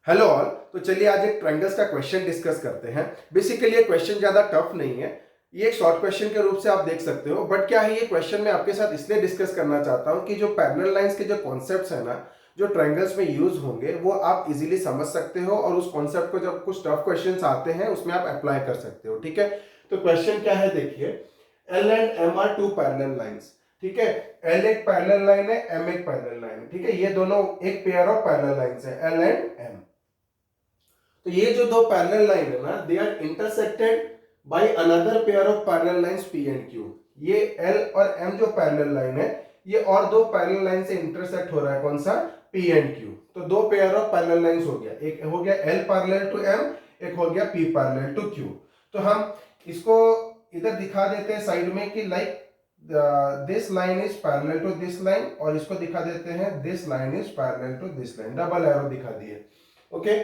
Hello all. तो चलिए आज एक ट्रायंगल्स का क्वेश्चन डिस्कस करते हैं। बेसिकली ये क्वेश्चन ज्यादा टफ नहीं है, ये एक शॉर्ट क्वेश्चन के रूप से आप देख सकते हो। बट क्या है, ये क्वेश्चन मैं आपके साथ इसलिए डिस्कस करना चाहता हूँ कि जो पैरेलल लाइंस के जो कॉन्सेप्ट्स है ना, जो ट्रायंगल्स में यूज होंगे वो आप इजीली समझ सकते हो और उस कॉन्सेप्ट को जब कुछ टफ क्वेश्चन आते हैं उसमें आप अप्लाई कर सकते हो। ठीक है, तो क्वेश्चन क्या है देखिए, L and M are two parallel lines. ठीक है, एल एक पैरेलल लाइन है, एम एक पैरेलल लाइन है। ठीक है, ये दोनों एक पेयर ऑफ पैरेलल लाइंस है, एल एंड एम। तो ये जो दो पैरेलल लाइन है ना, they are intersected by another pair of parallel lines P and Q. ये एल और एम जो पैरेलल लाइन है, ये और दो पैरेलल लाइन से इंटरसेक्ट हो रहा है, कौन सा, पी एंड क्यू। तो दो पेयर ऑफ पैरेलल लाइंस हो गया, एक हो गया एल पैरेलल टू एम, एक हो गया पी पैरेलल टू क्यू। तो हम इसको इधर दिखा देते हैं साइड में कि like this line is parallel to this line, और इसको दिखा देते हैं this line is parallel to this line, double arrow दिखा दिए। ओके,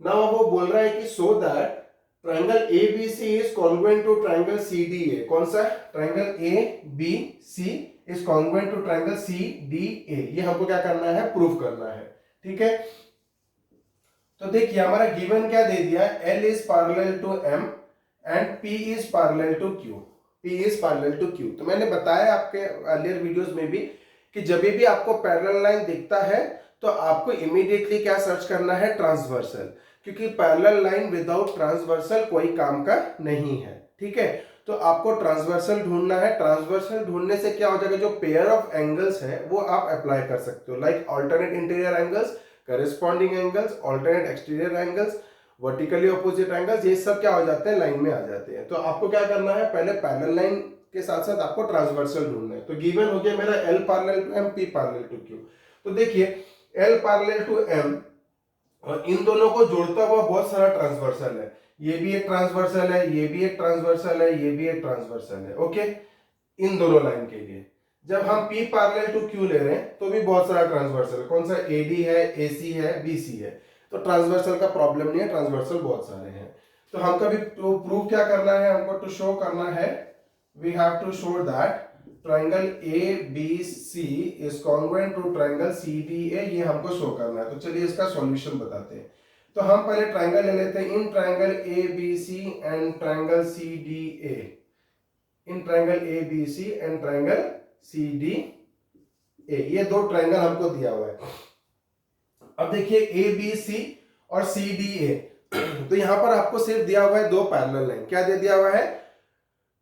नाउ वो बोल रहा है कि so that triangle ABC is congruent to triangle CDA। कौन सा, triangle ABC is congruent to triangle CDA। ये हमको क्या करना है, प्रूव करना है। ठीक है, तो देखिए हमारा गिवन क्या दे दिया, L is parallel to M and P is parallel to Q। P is parallel to Q। तो मैंने बताया आपके अर्लियर वीडियोस में भी कि जब भी आपको पैरेलल लाइन दिखता है तो आपको इमीडिएटली क्या सर्च करना है, ट्रांसवर्सल, क्योंकि पैरेलल लाइन विदाउट ट्रांसवर्सल कोई काम का नहीं है। ठीक है, तो आपको ट्रांसवर्सल ढूंढना है। ट्रांसवर्सल ढूंढने से क्या हो जाएगा, जो पेयर ऑफ एंगल्स है वो आप अप्लाई कर सकते हो, like alternate interior angles, corresponding angles, alternate exterior angles, vertically opposite angles, ये सब क्या हो जाते हैं, लाइन में आ जाते हैं। तो आपको क्या करना है, पहले पैरेलल लाइन के साथ साथ आपको ट्रांसवर्सल ढूंढना है। तो गिवन हो गया मेरा L parallel to M, P parallel to Q। तो देखिए L पैरेलल टू M और इन दोनों को जोड़ता हुआ बहुत सारा ट्रांसवर्सल है, ये भी एक ट्रांसवर्सल है, ये भी एक ट्रांसवर्सल है, ये भी एक ट्रांसवर्सल है। ओके, इन दोनों लाइन के लिए जब हम P पैरेलल टू Q ले रहे हैं तो भी बहुत सारा ट्रांसवर्सल है, कौन सा, AD है, AC है, BC है। तो ट्रांसवर्सल का प्रॉब्लम नहीं है, ट्रांसवर्सल बहुत सारे हैं। तो हमको भी प्रूव क्या करना है, हमको टू शो करना है, we have to show that triangle ABC is congruent to triangle CDA। ये हमको शो करना है। तो चलिए इसका सॉल्यूशन बताते हैं। तो हम पहले ट्रायंगल ले लेते हैं, in triangle ABC and triangle CDA, in triangle ABC and triangle CDA, ये दो ट्रायंगल हमको दिया हुआ है। अब देखिए ABC और CDA, तो यहां पर आपको सिर्फ दिया हुआ है दो पैरेलल लाइन। क्या दे दिया हुआ है,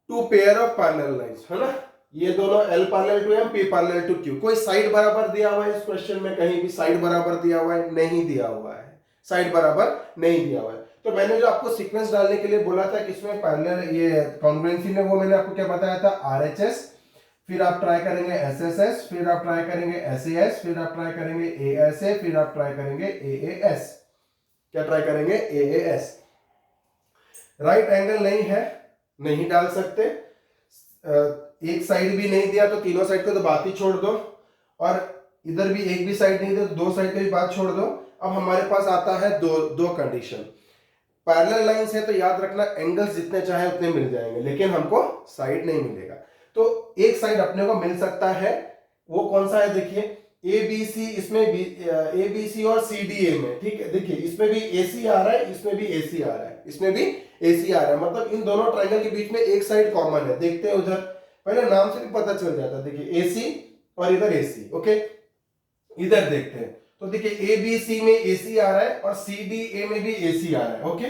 two pair of parallel lines, है ना। ये दोनों L parallel to M, P parallel to Q। कोई साइड बराबर दिया हुआ है इस क्वेश्चन में, कहीं भी साइड बराबर दिया हुआ है, नहीं दिया हुआ है, साइड बराबर नहीं दिया हुआ है। तो मैंने जो आपको सीक्वेंस डालने के लिए बोला था कि इसमें पैरेलल ये कॉन्ग्रुएंसी में, वो मैंने आपको क्या बताया था, RHS, फिर आप ट्राई करेंगे SSS, फिर आप ट्राई करेंगे SAS, फिर आप ट्राई करेंगे ASA, फिर आप ट्राई करेंगे AAS। क्या ट्राई करेंगे, AAS। राइट एंगल नहीं है, नहीं डाल सकते। एक साइड भी नहीं दिया तो तीनों साइड को तो बात ही छोड़ दो, और इधर भी एक भी साइड नहीं दिया तो दो साइड की भी बात छोड़ दो। अब हमारे पास आता है दो कंडीशन। पैरेलल लाइंस है तो याद रखना एंगल्स जितने चाहे उतने मिल जाएंगे, लेकिन हमको साइड नहीं मिलेगा। तो एक साइड अपने को मिल सकता है, वो कौन सा है, देखिए ABC, इसमें ABC और CDA में। ठीक है, देखिए इसमें भी AC आ रहा है, इसमें भी AC आ रहा है, इसमें भी AC आ रहा है, मतलब इन दोनों ट्रायंगल के बीच में एक साइड कॉमन है। देखते हैं उधर, पहले नाम से भी पता चल जाता है। देखिए AC और इधर AC। ओके, इधर देखते हैं। तो देखिए ABC में AC आ रहा है और CDA में भी AC आ रहा है। ओके,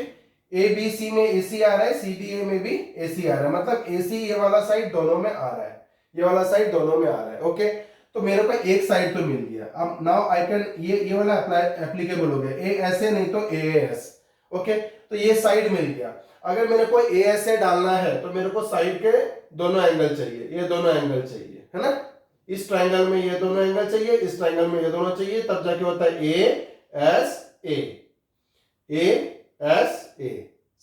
ABC में AC आ रहा है, CDA में भी AC आ रहा है, मतलब AC ये वाला साइड दोनों में आ रहा है, ये वाला साइड दोनों में आ रहा है। ओके, तो मेरे को एक साइड तो मिल गया। अब नाउ आई कैन, ये वाला एप्लीकेबल हो गया, ASA नहीं तो AAS। ओके, तो ये साइड मिल गया। अगर मेरे को ASA डालना है तो मेरे को साइड के दोनों एंगल चाहिए, ये दोनों एंगल चाहिए, है ना। इस ट्रायंगल में ये दोनों एंगल चाहिए, इस ट्रायंगल में ये दोनों चाहिए, तब जाके होता है ASA, ASA।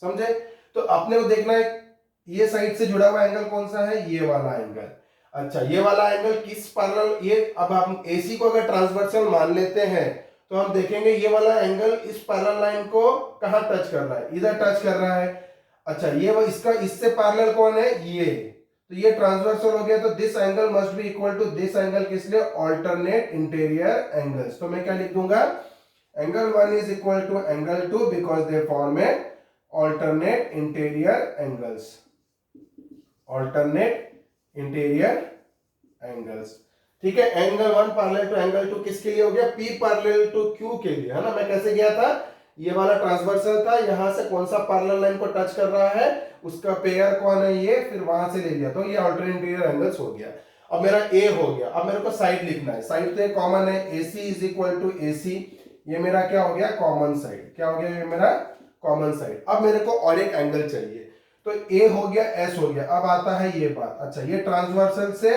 समझे। तो अपने को देखना है ये साइड से जुड़ा हुआ एंगल कौन सा है, ये वाला एंगल। अच्छा, ये वाला एंगल किस पैरेलल, ये अब हम AC को अगर ट्रांसवर्सल मान लेते हैं तो हम देखेंगे ये वाला एंगल इस पैरेलल लाइन को कहां टच कर रहा है, इधर टच कर रहा है। अच्छा, ये वो इसका इससे पैरेलल कौन है, ये, तो ये ट्रांसवर्सल हो गया। तो this angle must be equal to this angle, किस लिए, अल्टरनेट इंटीरियर एंगल्स। तो मैं क्या लिख दूंगा, angle 1 is equal to angle 2 because they form a alternate interior angles, alternate interior angles। ठीक है, एंगल 1 पैरेलल टू एंगल 2 किसके लिए हो गया? P पैरेलल टू Q के लिए, है ना। मैं कैसे गया था? ये वाला ट्रांसवर्सल था, यहां से कौन सा पैरेलल लाइन को टच कर रहा है, उसका पेयर कौन है ये, फिर वहां से ले लिया, तो ये अल्टरनेट इंटीरियर एंगल्स हो गया। अब मेरा A हो गया। अब मेरे को साइड लिखना है। साइड तो कॉमन है, AC is equal to AC, ये मेरा क्या हो गया? Common side. क्या हो गया? ये मेरा कॉमन साइड। अब मेरे को और एक एंगल चाहिए, तो A हो गया, S हो गया। अब आता है ये बात, अच्छा ये ट्रांसवर्सल से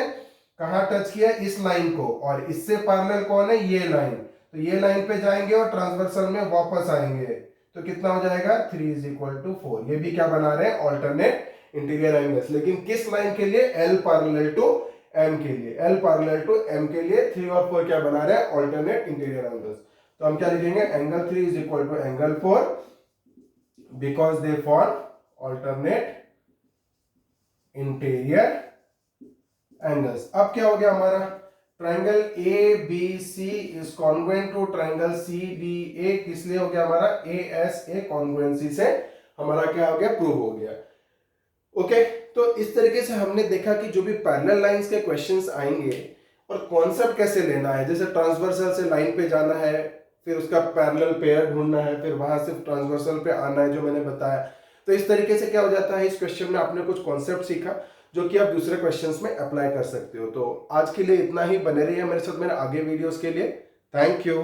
कहां टच किया? इस लाइन को, और इससे पैरेलल कौन है? ये लाइन। तो ये लाइन पे जाएंगे और ट्रांसवर्सल में वापस आएंगे, तो कितना हो जाएगा? 3 इज इक्वल टू 4। ये भी क्या बना रहे हैं? Alternate interior angles. लेकिन किस लाइन के लिए? L पैरेलल टू M के लिए। L पैरेलल टू M के लिए 3 और 4 क्या बना रहे हैं? Alternate interior angles. तो हम क्या लिखेंगे? Angle 3 is equal to angle 4 because they form alternate interior angles। अब क्या हो गया हमारा? Triangle ABC is congruent to triangle CDA, किस लिए हो गया हमारा? ASA congruency से हमारा क्या हो गया? प्रूव हो गया। ओके, तो इस तरीके से हमने देखा कि जो भी पैरेलल लाइंस के क्वेश्चंस आएंगे और कॉन्सेप्ट कैसे लेना है, जैसे ट्रांसवर्सल से लाइन पे जाना है, फिर उसका पैरेलल पेयर ढूंढना है, फिर वहां से ट्रांसवर्सल पे आना है, जो मैंने बताया। तो इस तरीके से क्या हो जाता है, इस क्वेश्चन में आपने कुछ कॉन्सेप्ट सीखा जो कि आप दूसरे क्वेश्चंस में अप्लाई कर सकते हो। तो आज के लिए इतना ही। बने रहिए मेरे साथ मेरे आगे वीडियोस के लिए। Thank you.